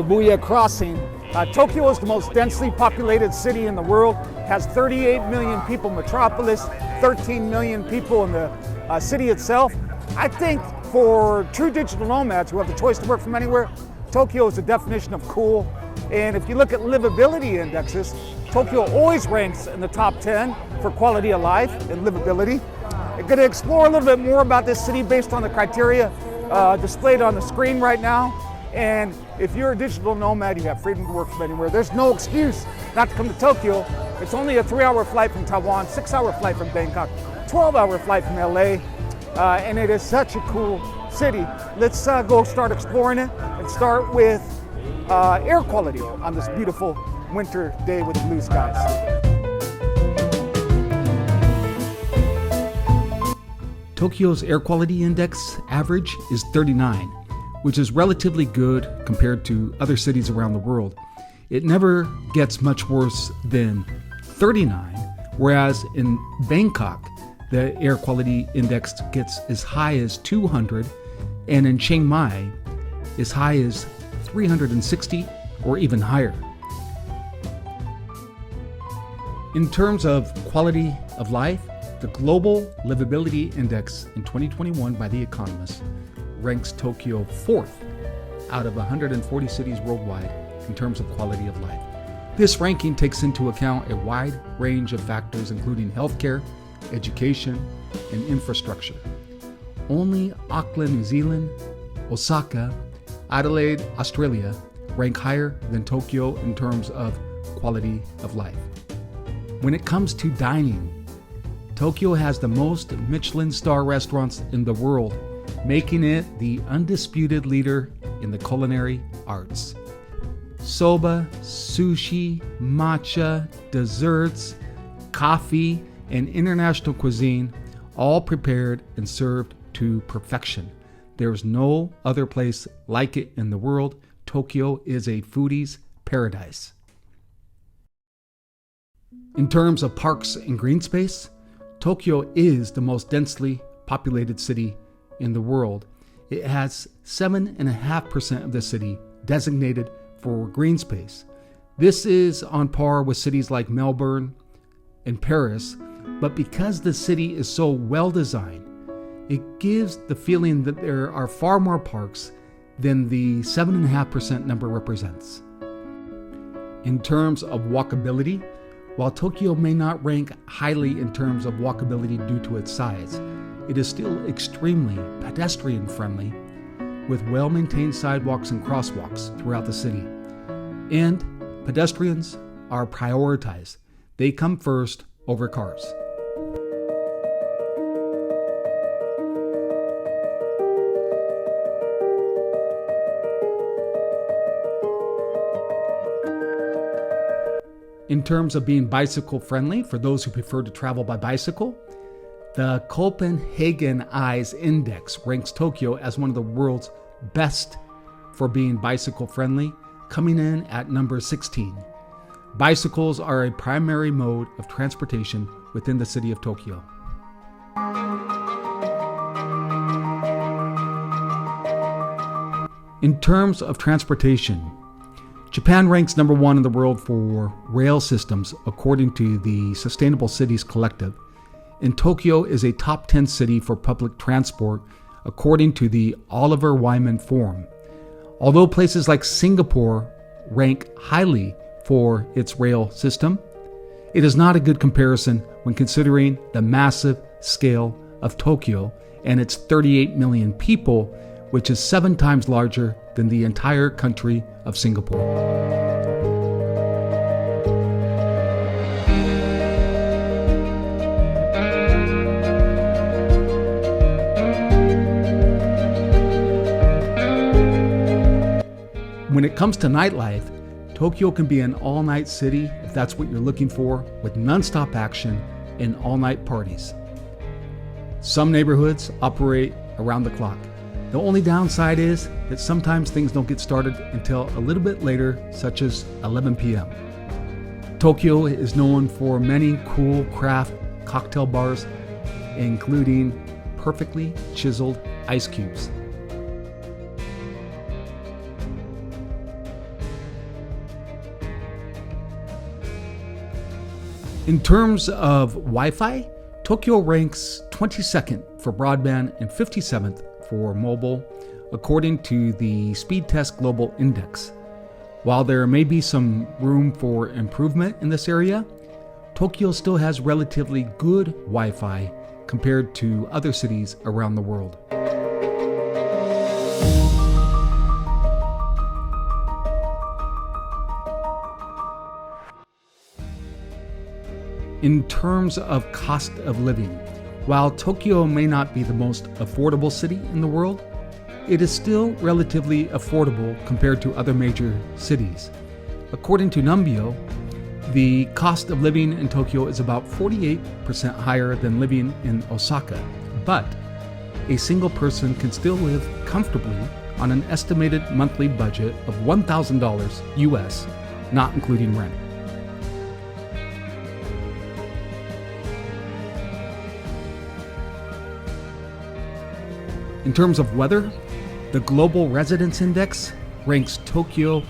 Shibuya Crossing. Tokyo is the most densely populated city in the world, has 38 million people metropolis, 13 million people in the city itself. I think for true digital nomads who have the choice to work from anywhere, Tokyo is the definition of cool. And if you look at livability indexes, Tokyo always ranks in the top 10 for quality of life and livability. I'm going to explore a little bit more about this city based on the criteria displayed on the screen right now. And if you're a digital nomad, you have freedom to work from anywhere. There's no excuse not to come to Tokyo. It's only a 3-hour flight from Taiwan, 6-hour flight from Bangkok, 12-hour flight from LA, and it is such a cool city. Let's go start exploring it and start with air quality on this beautiful winter day with blue skies. Tokyo's air quality index average is 39, which is relatively good compared to other cities around the world. It never gets much worse than 39, whereas in Bangkok, the air quality index gets as high as 200, and in Chiang Mai, as high as 360 or even higher. In terms of quality of life, the Global Livability Index in 2021 by The Economist ranks Tokyo 4th out of 140 cities worldwide in terms of quality of life. This ranking takes into account a wide range of factors including healthcare, education, and infrastructure. Only Auckland, New Zealand, Osaka, Adelaide, Australia rank higher than Tokyo in terms of quality of life. When it comes to dining, Tokyo has the most Michelin star restaurants in the world, making it the undisputed leader in the culinary arts. Soba, sushi, matcha, desserts, coffee, and international cuisine, all prepared and served to perfection. There's no other place like it in the world. Tokyo is a foodie's paradise. In terms of parks and green space, Tokyo is the most densely populated city in the world. It has 7.5% of the city designated for green space. This is on par with cities like Melbourne and Paris, but because the city is so well designed, it gives the feeling that there are far more parks than the 7.5% number represents. In terms of walkability, while Tokyo may not rank highly in terms of walkability due to its size, it is still extremely pedestrian friendly with well-maintained sidewalks and crosswalks throughout the city. And pedestrians are prioritized. They come first over cars. In terms of being bicycle friendly, for those who prefer to travel by bicycle, the Copenhagen Eyes Index ranks Tokyo as one of the world's best for being bicycle friendly, coming in at number 16. Bicycles are a primary mode of transportation within the city of Tokyo. In terms of transportation, Japan ranks number 1 in the world for rail systems according to the Sustainable Cities Collective, and Tokyo is a top 10 city for public transport according to the Oliver Wyman Forum. Although places like Singapore rank highly for its rail system, it is not a good comparison when considering the massive scale of Tokyo and its 38 million people, which is 7 times larger than the entire country of Singapore. When it comes to nightlife, Tokyo can be an all-night city if that's what you're looking for, with non-stop action and all-night parties. Some neighborhoods operate around the clock. The only downside is that sometimes things don't get started until a little bit later, such as 11 p.m. Tokyo is known for many cool craft cocktail bars, including perfectly chiseled ice cubes. In terms of Wi-Fi, Tokyo ranks 22nd for broadband and 57th for mobile, according to the Speedtest Global Index. While there may be some room for improvement in this area, Tokyo still has relatively good Wi-Fi compared to other cities around the world. In terms of cost of living, while Tokyo may not be the most affordable city in the world, it is still relatively affordable compared to other major cities. According to Numbeo, the cost of living in Tokyo is about 48% higher than living in Osaka, but a single person can still live comfortably on an estimated monthly budget of $1,000 US, not including rent. In terms of weather, the Global Residence Index ranks Tokyo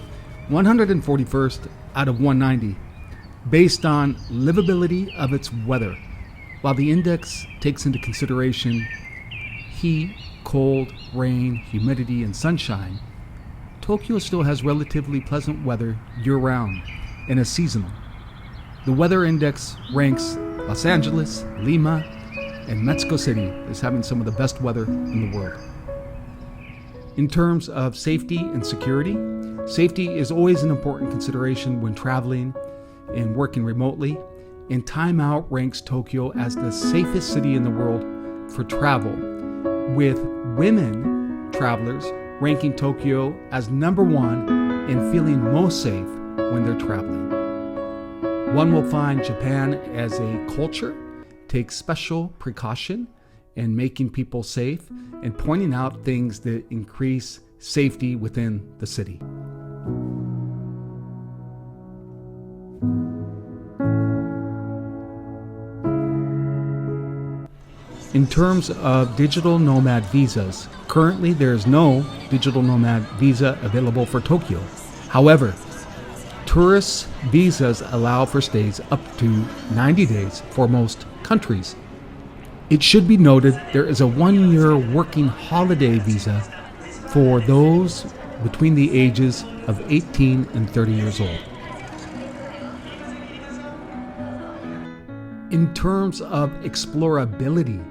141st out of 190 based on livability of its weather. While the index takes into consideration heat, cold, rain, humidity, and sunshine, Tokyo still has relatively pleasant weather year-round and is seasonal. The weather index ranks Los Angeles, Lima, and Mexico City as having some of the best weather in the world. In terms of safety and security, safety is always an important consideration when traveling and working remotely, and Time Out ranks Tokyo as the safest city in the world for travel, with women travelers ranking Tokyo as number one and feeling most safe when they're traveling. One will find Japan as a culture takes special precaution in making people safe and pointing out things that increase safety within the city. In terms of digital nomad visas, currently there is no digital nomad visa available for Tokyo. However, tourist visas allow for stays up to 90 days for most countries. It should be noted there is a 1-year working holiday visa for those between the ages of 18 and 30 years old. In terms of explorability,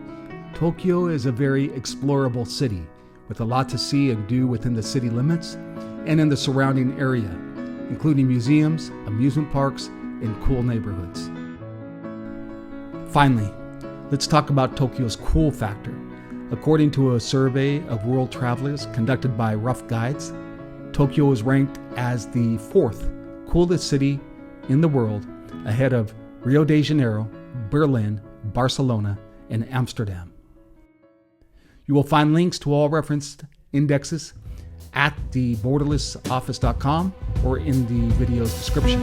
Tokyo is a very explorable city with a lot to see and do within the city limits and in the surrounding area, including museums, amusement parks, and cool neighborhoods. Finally, let's talk about Tokyo's cool factor. According to a survey of world travelers conducted by Rough Guides, Tokyo is ranked as the 4th coolest city in the world, ahead of Rio de Janeiro, Berlin, Barcelona, and Amsterdam. You will find links to all referenced indexes at theborderlessoffice.com or in the video's description.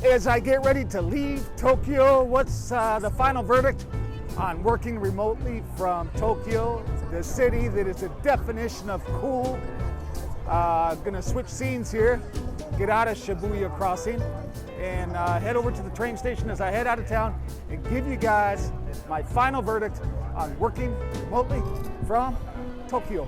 As I get ready to leave Tokyo, what's the final verdict on working remotely from Tokyo, the city that is a definition of cool? Gonna switch scenes here, get out of Shibuya Crossing, and head over to the train station as I head out of town and give you guys my final verdict on working remotely from Tokyo.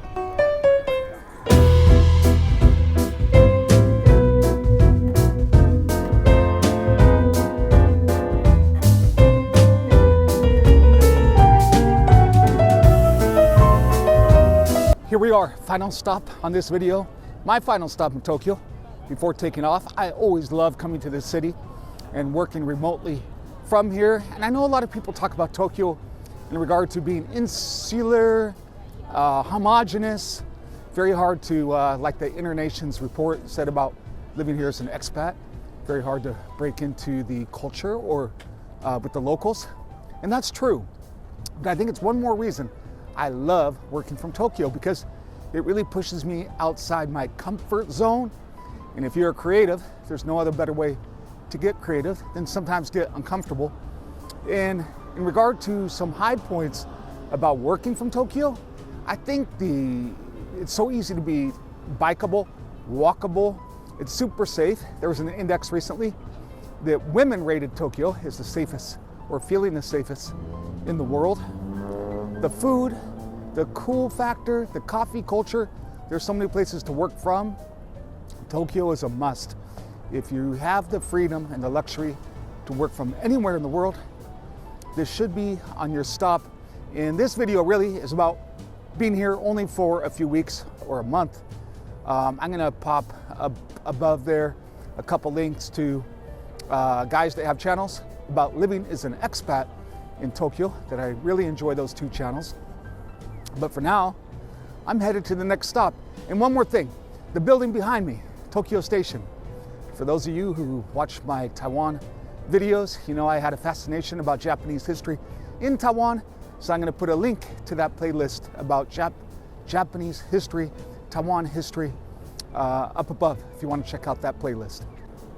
Here we are, final stop on this video. My final stop in Tokyo before taking off. I always love coming to this city and working remotely from here. And I know a lot of people talk about Tokyo in regard to being insular, homogenous, very hard to, like the Internations report said about living here as an expat, very hard to break into the culture or with the locals. And that's true. But I think it's one more reason I love working from Tokyo, because it really pushes me outside my comfort zone. And if you're a creative, there's no other better way to get creative than sometimes get uncomfortable. And in regard to some high points about working from Tokyo, I think it's so easy to be bikeable, walkable. It's super safe. There was an index recently that women rated Tokyo as the safest, or feeling the safest in the world. The food, the cool factor, the coffee culture, there's so many places to work from. Tokyo is a must. If you have the freedom and the luxury to work from anywhere in the world, this should be on your stop. And this video really is about being here only for a few weeks or a month. I'm gonna pop above there a couple links to guys that have channels about living as an expat in Tokyo that I really enjoy those two channels. But for now, I'm headed to the next stop. And one more thing, the building behind me, Tokyo Station. For those of you who watch my Taiwan videos, you know I had a fascination about Japanese history in Taiwan. So I'm gonna put a link to that playlist about Japanese history, Taiwan history, up above if you want to check out that playlist.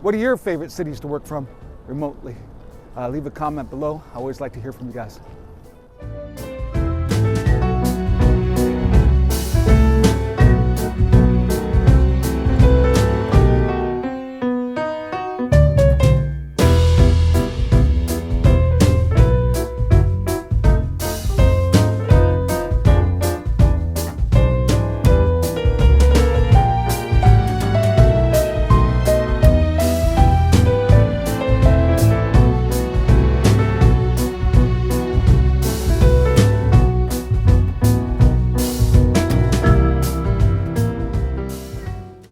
What are your favorite cities to work from remotely? Leave a comment below. I always like to hear from you guys.